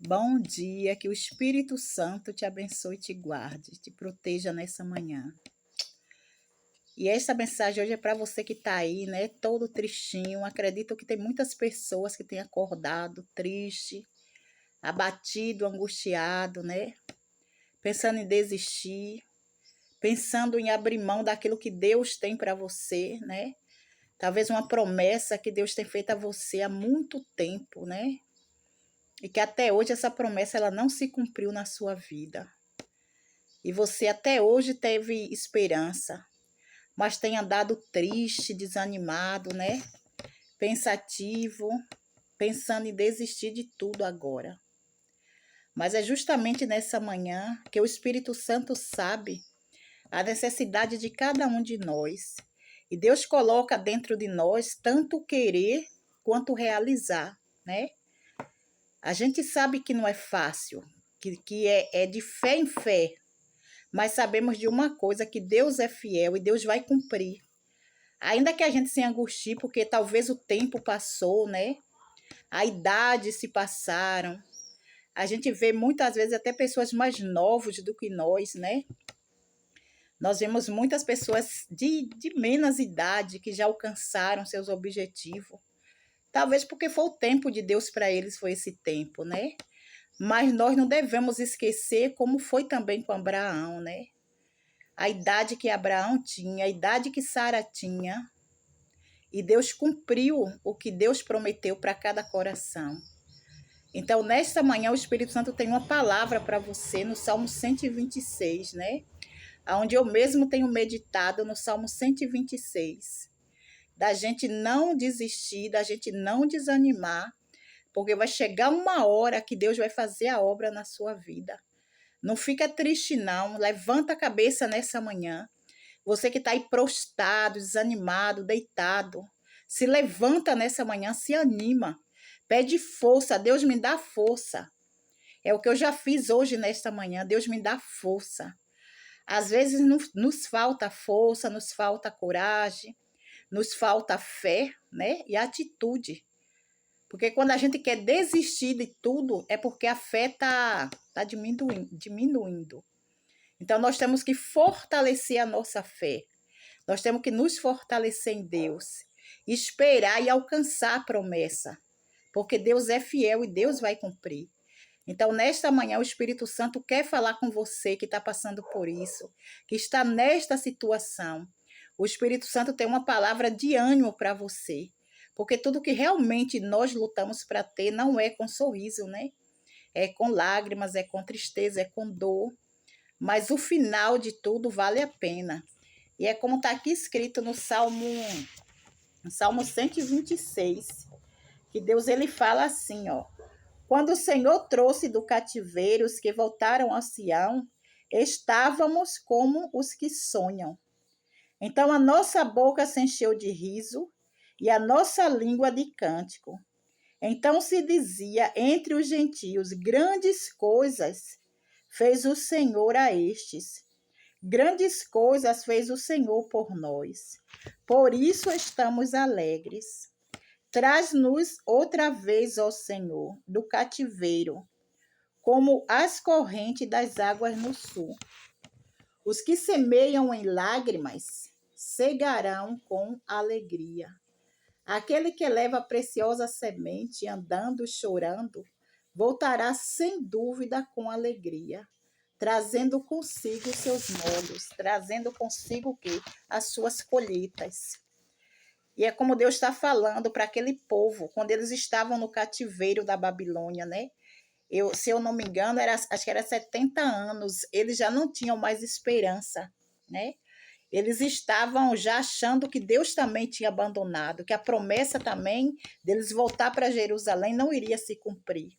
Bom dia, que o Espírito Santo te abençoe e te guarde, te proteja nessa manhã. E essa mensagem hoje é para você que está aí, né, todo tristinho. Acredito que tem muitas pessoas que têm acordado triste, abatido, angustiado, né, pensando em desistir, pensando em abrir mão daquilo que Deus tem para você, né? Talvez uma promessa que Deus tem feito a você há muito tempo, né? E que até hoje essa promessa ela não se cumpriu na sua vida. E você até hoje teve esperança, mas tem andado triste, desanimado, né? Pensativo, pensando em desistir de tudo agora. Mas é justamente nessa manhã que o Espírito Santo sabe a necessidade de cada um de nós. E Deus coloca dentro de nós tanto querer quanto realizar, né? A gente sabe que não é fácil, que é de fé em fé, mas sabemos de uma coisa, que Deus é fiel e Deus vai cumprir. Ainda que a gente se angustie, porque talvez o tempo passou, né? A idade se passaram. A gente vê muitas vezes até pessoas mais novas do que nós, né? Nós vemos muitas pessoas de menos idade que já alcançaram seus objetivos. Talvez porque foi o tempo de Deus para eles, foi esse tempo, né? Mas nós não devemos esquecer como foi também com Abraão, né? A idade que Abraão tinha, a idade que Sara tinha, e Deus cumpriu o que Deus prometeu para cada coração. Então, nesta manhã, o Espírito Santo tem uma palavra para você no Salmo 126, né? Onde eu mesmo tenho meditado no Salmo 126. Da gente não desistir, da gente não desanimar, porque vai chegar uma hora que Deus vai fazer a obra na sua vida. Não fica triste, não. Levanta a cabeça nessa manhã. Você que está aí prostrado, desanimado, deitado, se levanta nessa manhã, se anima. Pede força, Deus me dá força. É o que eu já fiz hoje nesta manhã, Deus me dá força. Às vezes nos falta força, nos falta coragem, nos falta fé, né? E atitude. Porque quando a gente quer desistir de tudo, é porque a fé tá diminuindo. Então, nós temos que fortalecer a nossa fé. Nós temos que nos fortalecer em Deus. Esperar e alcançar a promessa. Porque Deus é fiel e Deus vai cumprir. Então, nesta manhã, o Espírito Santo quer falar com você que está passando por isso, que está nesta situação. O Espírito Santo tem uma palavra de ânimo para você. Porque tudo que realmente nós lutamos para ter não é com sorriso, né? É com lágrimas, é com tristeza, é com dor. Mas o final de tudo vale a pena. E é como está aqui escrito no Salmo 126, que Deus ele fala assim, ó. Quando o Senhor trouxe do cativeiro os que voltaram a Sião, estávamos como os que sonham. Então a nossa boca se encheu de riso e a nossa língua de cântico. Então se dizia entre os gentios: grandes coisas fez o Senhor a estes. Grandes coisas fez o Senhor por nós. Por isso estamos alegres. Traz-nos outra vez, ó Senhor, do cativeiro, como as correntes das águas no sul. Os que semeiam em lágrimas cegarão com alegria. Aquele que leva a preciosa semente, andando e chorando, voltará sem dúvida com alegria, trazendo consigo seus molhos, trazendo consigo o quê? As suas colheitas. E é como Deus está falando para aquele povo, quando eles estavam no cativeiro da Babilônia, né? Se eu não me engano, acho que era 70 anos, eles já não tinham mais esperança, né? Eles estavam já achando que Deus também tinha abandonado, que a promessa também deles voltar para Jerusalém não iria se cumprir.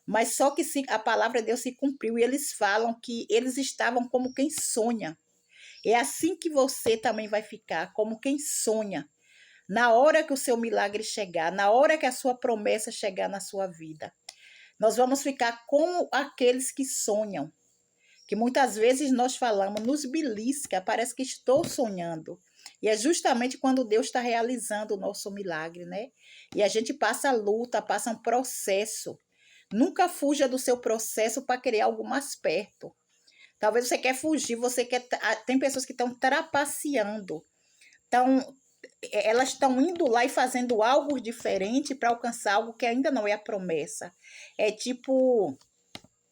Mas só que a palavra de Deus se cumpriu e eles falam que eles estavam como quem sonha. É assim que você também vai ficar, como quem sonha. Na hora que o seu milagre chegar, na hora que a sua promessa chegar na sua vida, nós vamos ficar como aqueles que sonham. Que muitas vezes nós falamos, nos belisca, parece que estou sonhando. E é justamente quando Deus está realizando o nosso milagre, né? E a gente passa luta, passa um processo. Nunca fuja do seu processo para criar algo mais perto. Talvez você quer fugir, você quer. Tem pessoas que estão trapaceando. Então, elas estão indo lá e fazendo algo diferente para alcançar algo que ainda não é a promessa. É tipo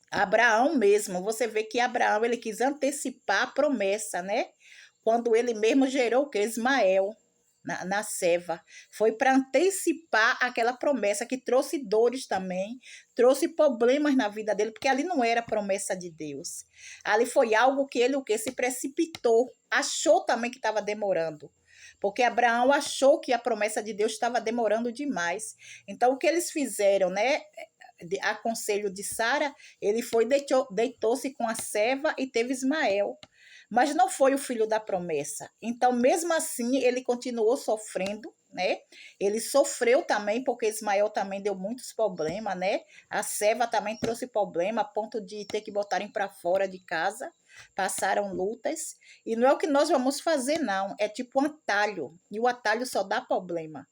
Abraão mesmo. Você vê que Abraão ele quis antecipar a promessa, né? Quando ele mesmo gerou o que? Ismael na ceva. Foi para antecipar aquela promessa que trouxe dores também, trouxe problemas na vida dele, porque ali não era promessa de Deus. Ali foi algo que ele o que se precipitou, achou também que estava demorando. Porque Abraão achou que a promessa de Deus estava demorando demais. Então, o que eles fizeram, né? A conselho de Sara, ele foi, deitou-se com a serva e teve Ismael. Mas não foi o filho da promessa. Então, mesmo assim, ele continuou sofrendo, né? Ele sofreu também, porque Ismael também deu muitos problemas, né? A serva também trouxe problema, a ponto de ter que botarem para fora de casa. Passaram lutas. E não é o que nós vamos fazer, não. É tipo um atalho. E o atalho só dá problema.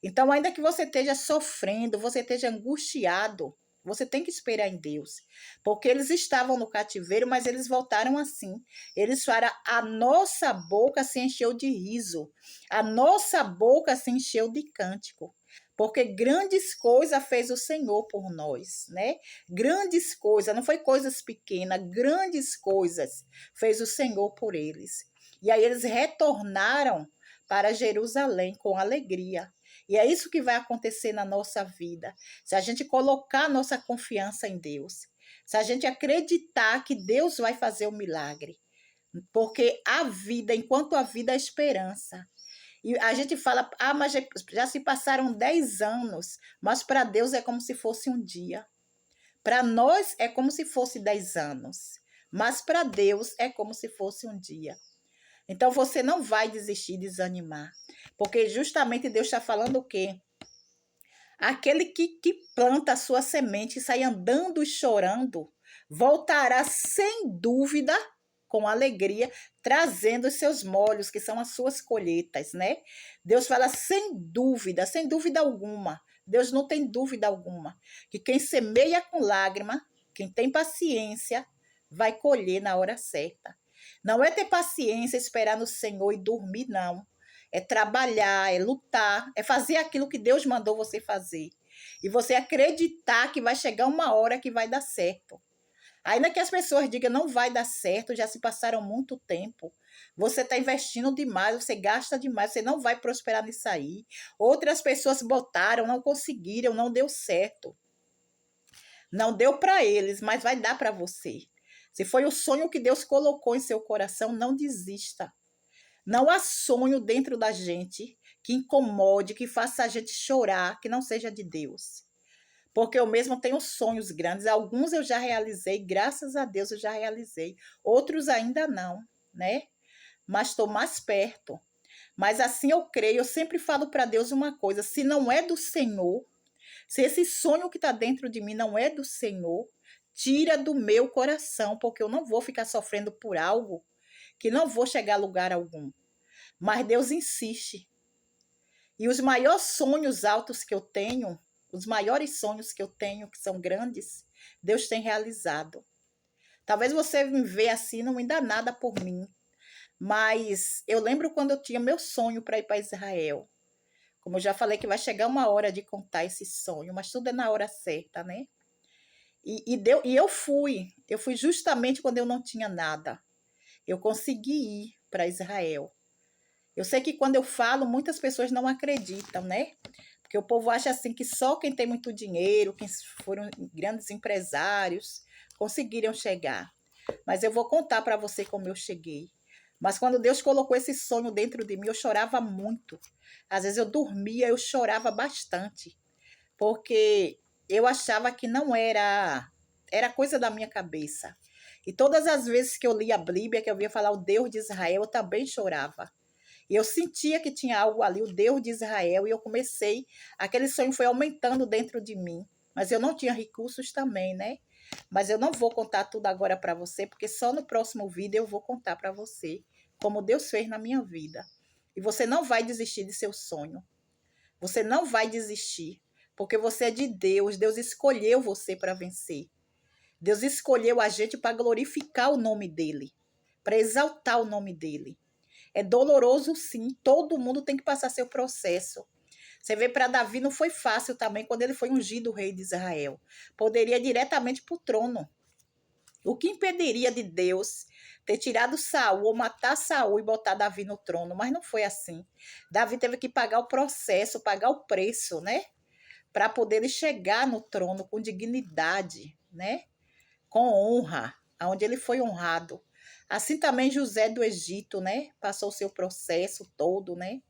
Então, ainda que você esteja sofrendo, você esteja angustiado, você tem que esperar em Deus. Porque eles estavam no cativeiro, mas eles voltaram assim. Eles falaram, a nossa boca se encheu de riso, a nossa boca se encheu de cântico. Porque grandes coisas fez o Senhor por nós, né? Grandes coisas, não foi coisas pequenas, grandes coisas fez o Senhor por eles. E aí eles retornaram para Jerusalém com alegria. E é isso que vai acontecer na nossa vida. Se a gente colocar nossa confiança em Deus, se a gente acreditar que Deus vai fazer o milagre, porque a vida, enquanto a vida é esperança. E a gente fala, mas já se passaram 10 anos, mas para Deus é como se fosse um dia. Para nós é como se fosse 10 anos, mas para Deus é como se fosse um dia. Então você não vai desistir, desanimar. Porque justamente Deus está falando o quê? Aquele que planta a sua semente e sai andando e chorando, voltará sem dúvida, com alegria, trazendo os seus molhos, que são as suas colheitas, né? Deus fala sem dúvida alguma. Deus não tem dúvida alguma. Que quem semeia com lágrima, quem tem paciência, vai colher na hora certa. Não é ter paciência, esperar no Senhor e dormir, não. É trabalhar, é lutar, é fazer aquilo que Deus mandou você fazer. E você acreditar que vai chegar uma hora que vai dar certo. Ainda que as pessoas digam não vai dar certo, já se passaram muito tempo. Você está investindo demais, você gasta demais, você não vai prosperar nisso aí. Outras pessoas botaram, não conseguiram, não deu certo. Não deu para eles, mas vai dar para você. Se foi o sonho que Deus colocou em seu coração, não desista. Não há sonho dentro da gente que incomode, que faça a gente chorar, que não seja de Deus. Porque eu mesmo tenho sonhos grandes. Alguns eu já realizei, graças a Deus eu já realizei. Outros ainda não, né? Mas estou mais perto. Mas assim eu creio, eu sempre falo para Deus uma coisa: se não é do Senhor, se esse sonho que está dentro de mim não é do Senhor, tira do meu coração, porque eu não vou ficar sofrendo por algo que não vou chegar a lugar algum. Mas Deus insiste. E os maiores sonhos altos que eu tenho, os maiores sonhos que eu tenho, que são grandes, Deus tem realizado. Talvez você me veja assim, não me dá nada por mim. Mas eu lembro quando eu tinha meu sonho para ir para Israel. Como eu já falei que vai chegar uma hora de contar esse sonho, mas tudo é na hora certa, né? E eu fui. Eu fui justamente quando eu não tinha nada. Eu consegui ir para Israel. Eu sei que quando eu falo, muitas pessoas não acreditam, né? Porque o povo acha assim que só quem tem muito dinheiro, quem foram grandes empresários, conseguiram chegar. Mas eu vou contar para você como eu cheguei. Mas quando Deus colocou esse sonho dentro de mim, eu chorava muito. Às vezes eu dormia, eu chorava bastante. Porque eu achava que não era coisa da minha cabeça. E todas as vezes que eu lia a Bíblia, que eu via falar o Deus de Israel, eu também chorava. E eu sentia que tinha algo ali, o Deus de Israel, e eu comecei, aquele sonho foi aumentando dentro de mim. Mas eu não tinha recursos também, né? Mas eu não vou contar tudo agora para você, porque só no próximo vídeo eu vou contar para você como Deus fez na minha vida. E você não vai desistir de seu sonho. Você não vai desistir. porque você é de Deus. Deus escolheu você para vencer. Deus escolheu a gente para glorificar o nome dele, para exaltar o nome dele. É doloroso, sim. Todo mundo tem que passar seu processo. Você vê, para Davi não foi fácil também quando ele foi ungido rei de Israel. Poderia ir diretamente para o trono. O que impediria de Deus ter tirado Saul ou matar Saul e botar Davi no trono? Mas não foi assim. Davi teve que pagar o processo, pagar o preço, né? Para poder chegar no trono com dignidade, né? Com honra, aonde ele foi honrado. Assim também José do Egito, né? Passou o seu processo todo, né?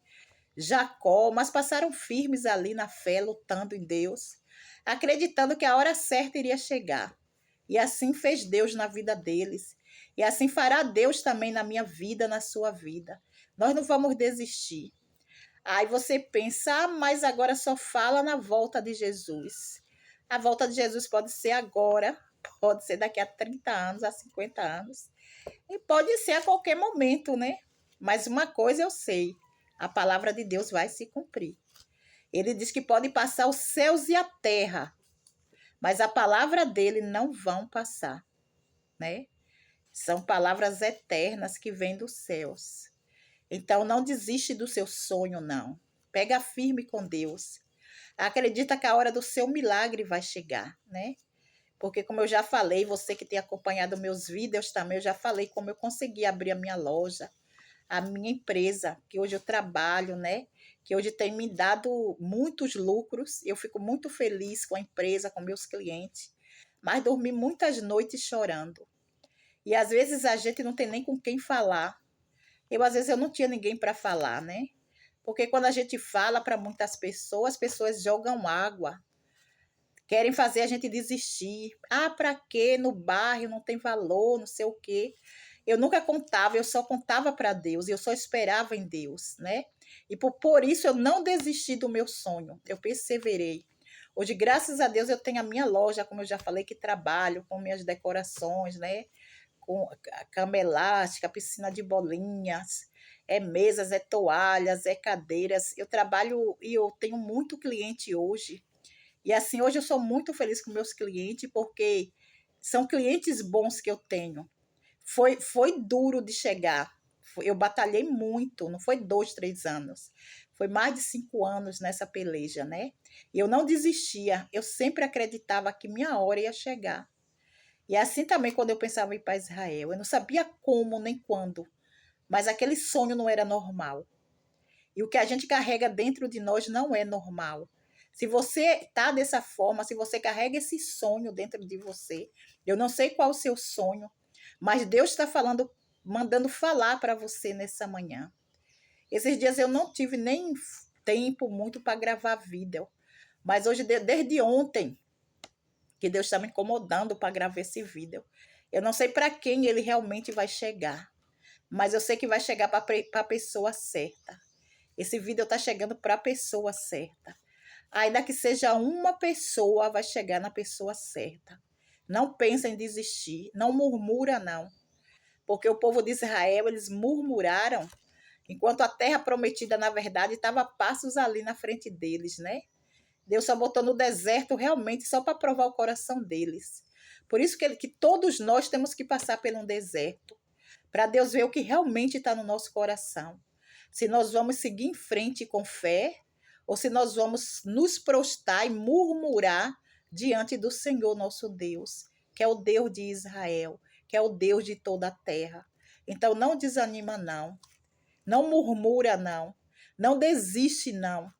Jacó, mas passaram firmes ali na fé, lutando em Deus, acreditando que a hora certa iria chegar. E assim fez Deus na vida deles. E assim fará Deus também na minha vida, na sua vida. Nós não vamos desistir. Aí você pensa, mas agora só fala na volta de Jesus. A volta de Jesus pode ser agora, pode ser daqui a 30 anos, a 50 anos. E pode ser a qualquer momento, né? Mas uma coisa eu sei, a palavra de Deus vai se cumprir. Ele diz que pode passar os céus e a terra, mas a palavra dele não vão passar, né? São palavras eternas que vêm dos céus. Então não desiste do seu sonho, não. Pega firme com Deus. Acredita que a hora do seu milagre vai chegar, né? Porque como eu já falei, você que tem acompanhado meus vídeos também, eu já falei como eu consegui abrir a minha loja, a minha empresa, que hoje eu trabalho, né? Que hoje tem me dado muitos lucros. Eu fico muito feliz com a empresa, com meus clientes. Mas dormi muitas noites chorando. E às vezes a gente não tem nem com quem falar. Às vezes eu não tinha ninguém para falar, né? Porque quando a gente fala para muitas pessoas, as pessoas jogam água. Querem fazer a gente desistir. Ah, para quê? No bairro não tem valor, não sei o quê. Eu nunca contava, eu só contava para Deus, eu só esperava em Deus, né? E por isso eu não desisti do meu sonho, eu perseverei. Hoje, graças a Deus, eu tenho a minha loja, como eu já falei, que trabalho com minhas decorações, né? Com a cama elástica, piscina de bolinhas, é mesas, é toalhas, é cadeiras. Eu trabalho e eu tenho muito cliente hoje. E assim, hoje eu sou muito feliz com meus clientes, porque são clientes bons que eu tenho. Foi duro de chegar. Eu batalhei muito, não foi 2, 3 anos. Foi mais de 5 anos nessa peleja, né? E eu não desistia, eu sempre acreditava que minha hora ia chegar. E assim também quando eu pensava em ir para Israel, eu não sabia como nem quando, mas aquele sonho não era normal. E o que a gente carrega dentro de nós não é normal. Se você está dessa forma, se você carrega esse sonho dentro de você, eu não sei qual o seu sonho, mas Deus está falando, mandando falar para você nessa manhã. Esses dias eu não tive nem tempo muito para gravar vídeo, mas hoje, desde ontem, que Deus está me incomodando para gravar esse vídeo. Eu não sei para quem ele realmente vai chegar, mas eu sei que vai chegar para a pessoa certa. Esse vídeo está chegando para a pessoa certa. Ainda que seja uma pessoa, vai chegar na pessoa certa. Não pensa em desistir, não murmura não. Porque o povo de Israel, eles murmuraram, enquanto a terra prometida, na verdade, estava a passos ali na frente deles, né? Deus só botou no deserto realmente só para provar o coração deles. Por isso que todos nós temos que passar por um deserto, para Deus ver o que realmente está no nosso coração. Se nós vamos seguir em frente com fé, ou se nós vamos nos prostrar e murmurar diante do Senhor nosso Deus, que é o Deus de Israel, que é o Deus de toda a terra. Então não desanima não, não murmura não, não desiste não.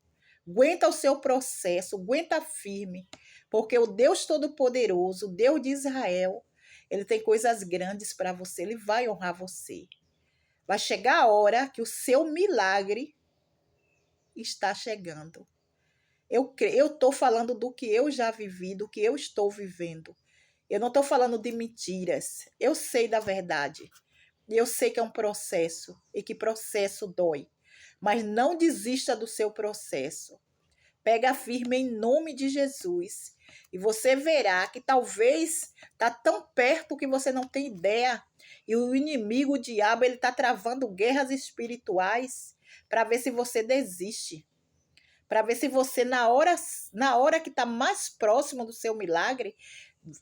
Aguenta o seu processo, aguenta firme, porque o Deus Todo-Poderoso, o Deus de Israel, ele tem coisas grandes para você, ele vai honrar você. Vai chegar a hora que o seu milagre está chegando. Eu estou falando do que eu já vivi, do que eu estou vivendo. Eu não estou falando de mentiras. Eu sei da verdade. E eu sei que é um processo e que processo dói. Mas não desista do seu processo. Pega firme em nome de Jesus. E você verá que talvez está tão perto que você não tem ideia. E o inimigo, o diabo, ele está travando guerras espirituais para ver se você desiste. para ver se você, na hora que está mais próximo do seu milagre,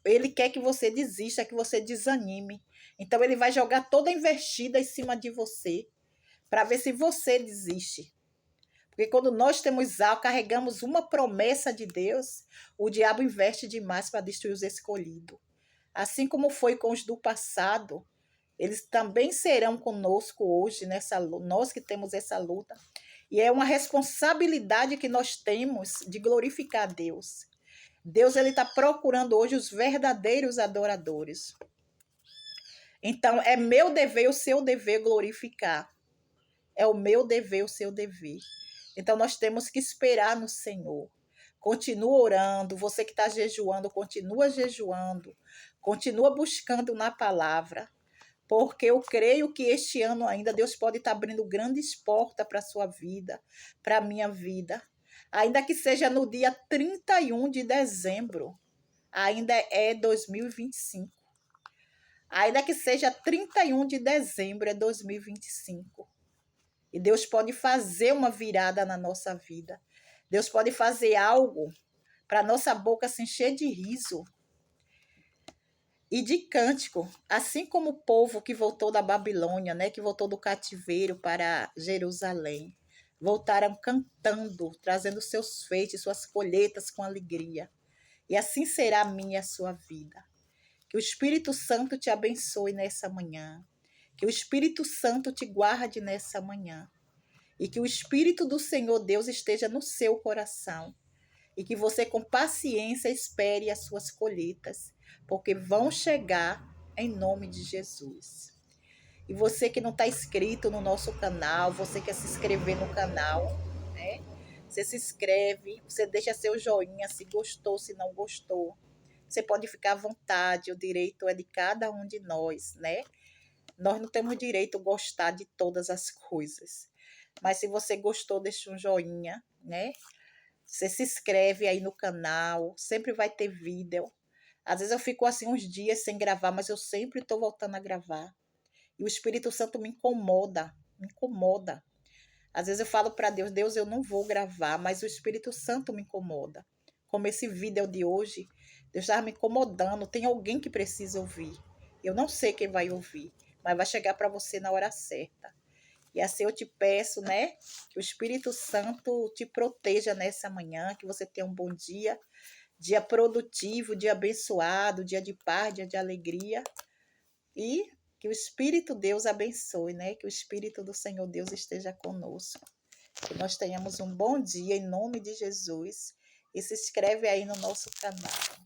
ele quer que você desista, que você desanime. Então, ele vai jogar toda a investida em cima de você, para ver se você desiste. Porque quando nós temos algo, carregamos uma promessa de Deus, o diabo investe demais para destruir os escolhidos. Assim como foi com os do passado, eles também serão conosco hoje, nós que temos essa luta. E é uma responsabilidade que nós temos de glorificar Deus. Deus ele está procurando hoje os verdadeiros adoradores. Então, é meu dever, o seu dever glorificar. É o meu dever, o seu dever. Então, nós temos que esperar no Senhor. Continua orando. Você que está jejuando, continua jejuando. Continua buscando na palavra. Porque eu creio que este ano ainda Deus pode estar abrindo grandes portas para a sua vida, para a minha vida. Ainda que seja no dia 31 de dezembro, ainda é 2025. Ainda que seja 31 de dezembro, é 2025. E Deus pode fazer uma virada na nossa vida. Deus pode fazer algo para a nossa boca se encher de riso e de cântico, assim como o povo que voltou da Babilônia, né, que voltou do cativeiro para Jerusalém. Voltaram cantando, trazendo seus feitos, suas colheitas com alegria. E assim será a minha e a sua vida. Que o Espírito Santo te abençoe nessa manhã. Que o Espírito Santo te guarde nessa manhã. E que o Espírito do Senhor Deus esteja no seu coração. E que você com paciência espere as suas colheitas, porque vão chegar em nome de Jesus. E você que não está inscrito no nosso canal, você quer se inscrever no canal, né? Você se inscreve, você deixa seu joinha se gostou, se não gostou. Você pode ficar à vontade, o direito é de cada um de nós, né? Nós não temos direito a gostar de todas as coisas. Mas se você gostou, deixa um joinha, né? Você se inscreve aí no canal, sempre vai ter vídeo. Às vezes eu fico assim uns dias sem gravar, mas eu sempre estou voltando a gravar. E o Espírito Santo me incomoda, me incomoda. Às vezes eu falo para Deus, Deus, eu não vou gravar, mas o Espírito Santo me incomoda. Como esse vídeo de hoje, Deus estava me incomodando, tem alguém que precisa ouvir. Eu não sei quem vai ouvir, mas vai chegar para você na hora certa. E assim eu te peço, né, que o Espírito Santo te proteja nessa manhã, que você tenha um bom dia, dia produtivo, dia abençoado, dia de paz, dia de alegria. E que o Espírito Deus abençoe, né, que o Espírito do Senhor Deus esteja conosco. Que nós tenhamos um bom dia em nome de Jesus. E se inscreve aí no nosso canal.